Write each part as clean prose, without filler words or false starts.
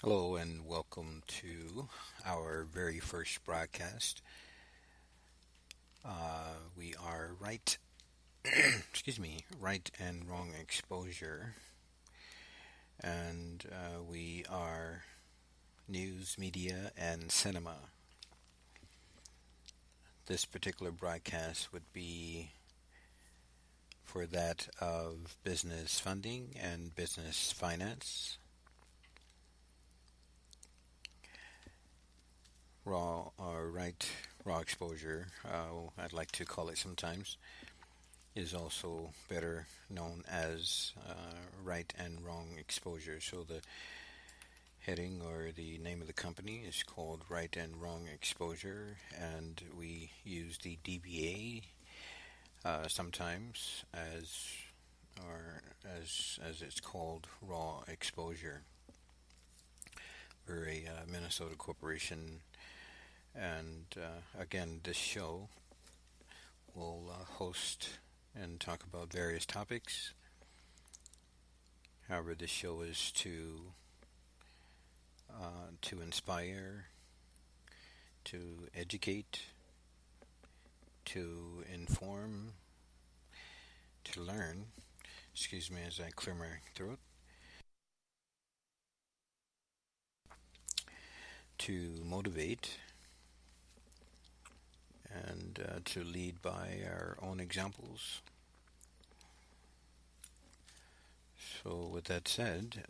Hello and welcome to our very first broadcast. We are right and wrong exposure, and we are news, media, and cinema. This particular broadcast would be for that of business funding and business finance. Raw exposure, I'd like to call it sometimes, is also better known as right and wrong exposure. So the heading or the name of the company is called Right and Wrong Exposure, and we use the DBA sometimes as it's called raw exposure. We're a Minnesota corporation, and again, this show will host and talk about various topics. However, this show is to inspire, to educate, to inform, to learn. Excuse me as I clear my throat. To motivate and to lead by our own examples. So, with that said,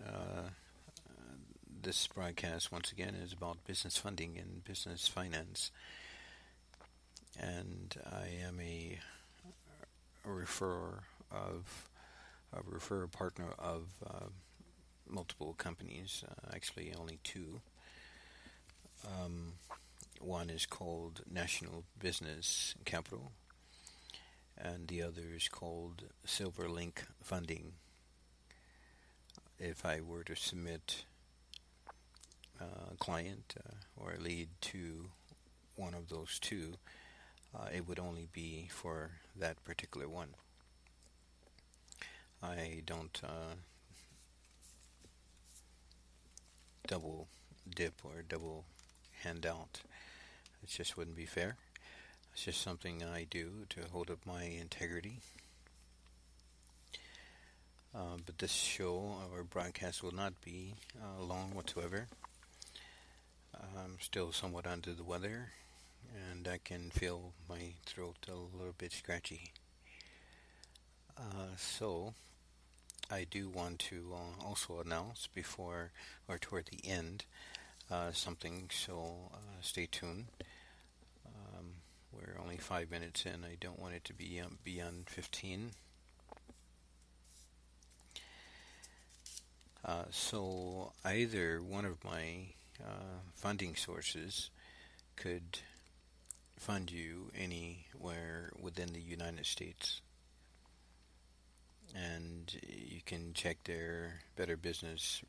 this broadcast once again is about business funding and business finance, and I am a referrer of a referrer partner of multiple companies. Actually, only two. Um, One is called National Business Capital, and the other is called Silverlink Funding. If I were to submit a client or a lead to one of those two, it would only be for that particular one. I don't double dip or double hand out. It just wouldn't be fair. It's just something I do to hold up my integrity. But this show or broadcast will not be long whatsoever. I'm still somewhat under the weather, and I can feel my throat a little bit scratchy. So, I do want to also announce before or toward the end something, so stay tuned. We're only 5 minutes in. I don't want it to be beyond 15. So either one of my funding sources could fund you anywhere within the United States, and you can check their Better Business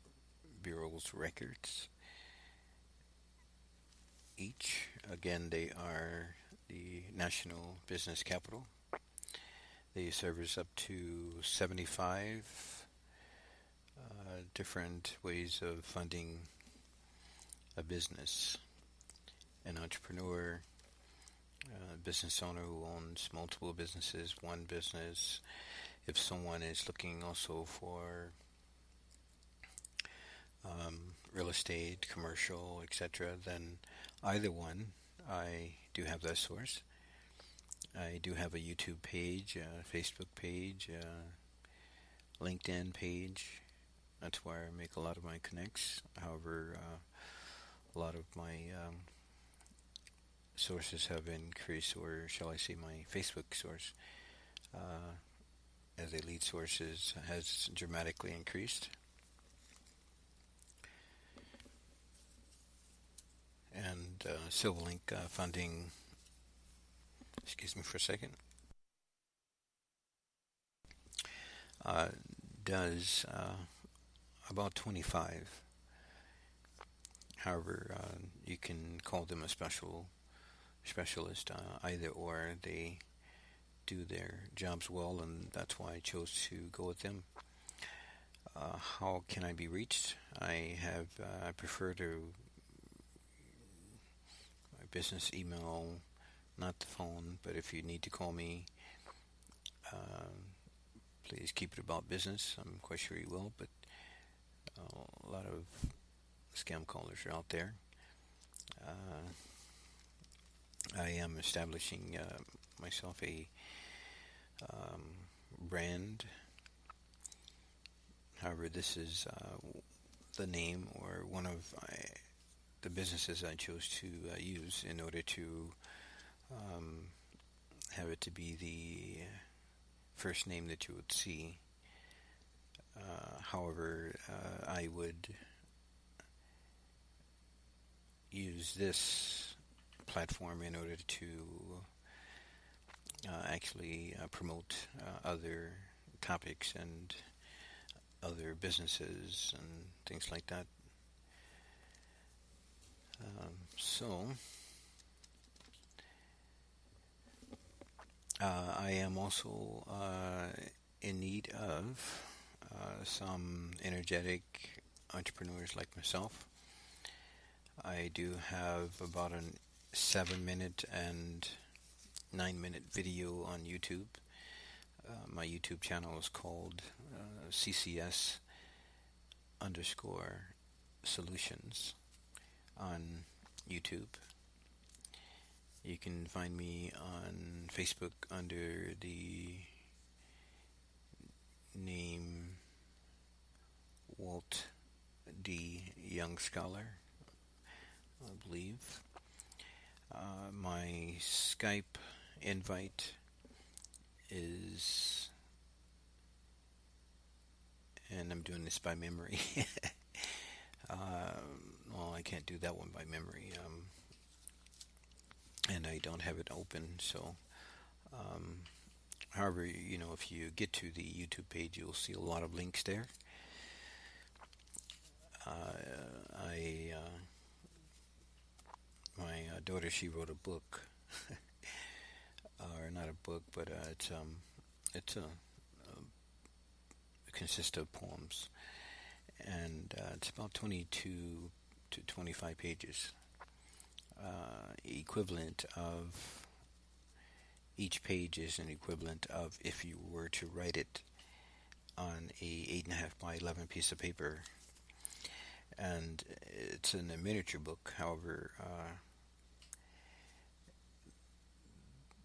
Bureau's records. Each, again, they are the National Business Capital. They service up to 75 different ways of funding a business, an entrepreneur, a business owner who owns multiple businesses, one business. If someone is looking also for real estate, commercial, etc., then either one, I do have that source. I do have a YouTube page, a Facebook page, a LinkedIn page. That's where I make a lot of my connects. However, a lot of my sources have increased, or shall I say, my Facebook source as a lead source has dramatically increased. And Silverlink funding, excuse me for a second, uh, does about 25. However, you can call them a specialist, either or. They do their jobs well, and that's why I chose to go with them. How can I be reached? I prefer to my business email, not the phone, but if you need to call me, please keep it about business. I'm quite sure you will, but a lot of scam callers are out there. Uh, I am establishing myself a um, brand. However, this is the name or one of the businesses I chose to use in order to um, have it to be the first name that you would see. However, I would use this platform in order to actually promote other topics and other businesses and things like that. So, I am also in need of some energetic entrepreneurs like myself. I do have about a 7 minute and 9 minute video on YouTube. My YouTube channel is called CCS underscore Solutions on YouTube. You can find me on Facebook under the name Walt D. Young Scholar, I believe. My Skype invite is, and I'm doing this by memory. Well, I can't do that one by memory, and I don't have it open. So, however, if you get to the YouTube page, you'll see a lot of links there. I My daughter, she wrote a book, or not a book, but it consists of poems, and it's about 22 to 25 pages. Equivalent of each page is an equivalent of if you were to write it on a 8.5 by 11 piece of paper, and it's in a miniature book. However,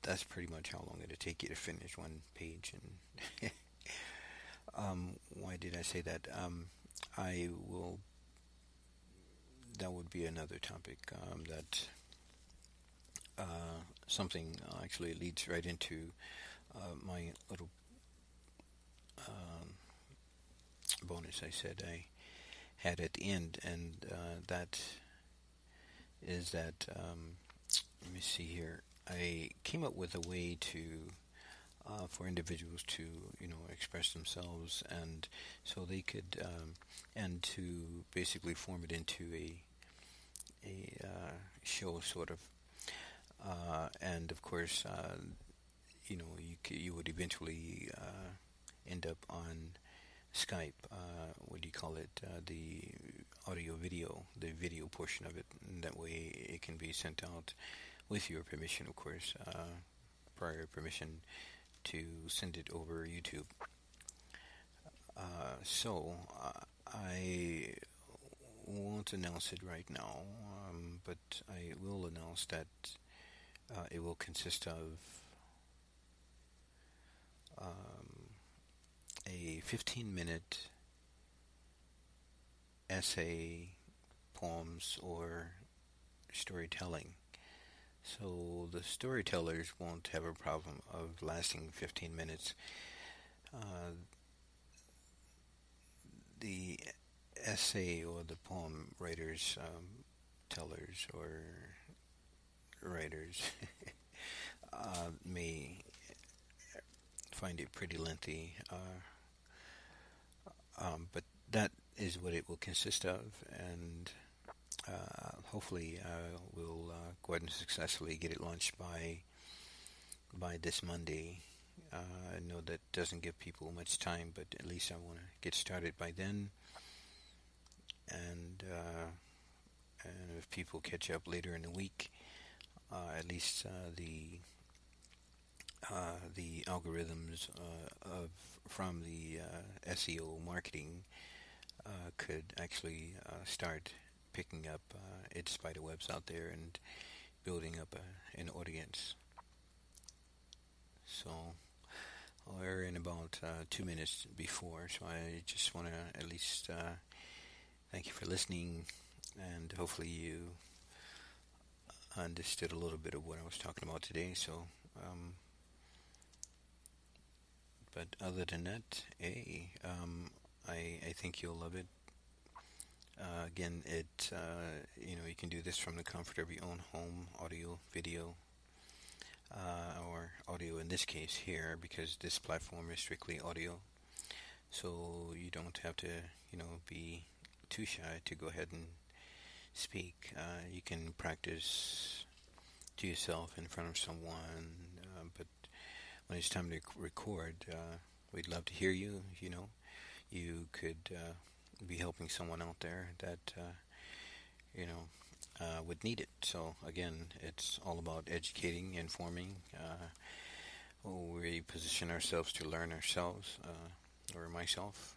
that's pretty much how long it'll take you to finish one page. And why did I say that? I will. That would be another topic. That something actually leads right into my little bonus I said I had at the end, and that is that. Let me see here. I came up with a way to for individuals to express themselves, and so they could and to basically form it into a show sort of, and of course you would eventually end up on Skype. What do you call it? The audio video, the video portion of it, and that way it can be sent out with your permission, of course, prior permission to send it over YouTube. So I won't announce it right now, but I will announce that it will consist of a 15-minute essay, poems, or storytelling. So the storytellers won't have a problem of lasting 15 minutes. The essay or the poem writers, tellers or writers may find it pretty lengthy, but that is what it will consist of, and hopefully we'll go ahead and successfully get it launched by this Monday, I know that doesn't give people much time, but at least I want to get started by then. And and if people catch up later in the week, at least the algorithms of from the SEO marketing could actually start picking up its spider webs out there and building up an audience. So we're in about 2 minutes before, so I just want to at least thank you for listening, and hopefully you understood a little bit of what I was talking about today. So, but other than that, I think you'll love it. Again, you can do this from the comfort of your own home, audio, video, or audio in this case here, because this platform is strictly audio. So you don't have to, be too shy to go ahead and speak. You can practice to yourself in front of someone, but when it's time to record, we'd love to hear you. You could be helping someone out there that would need it. So again, it's all about educating, informing. We position ourselves to learn ourselves, or myself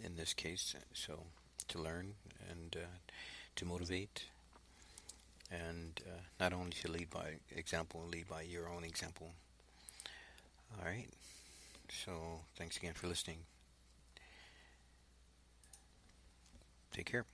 in this case. So to learn and to motivate, and not only to lead by example, lead by your own example. All right. So thanks again for listening. Take care.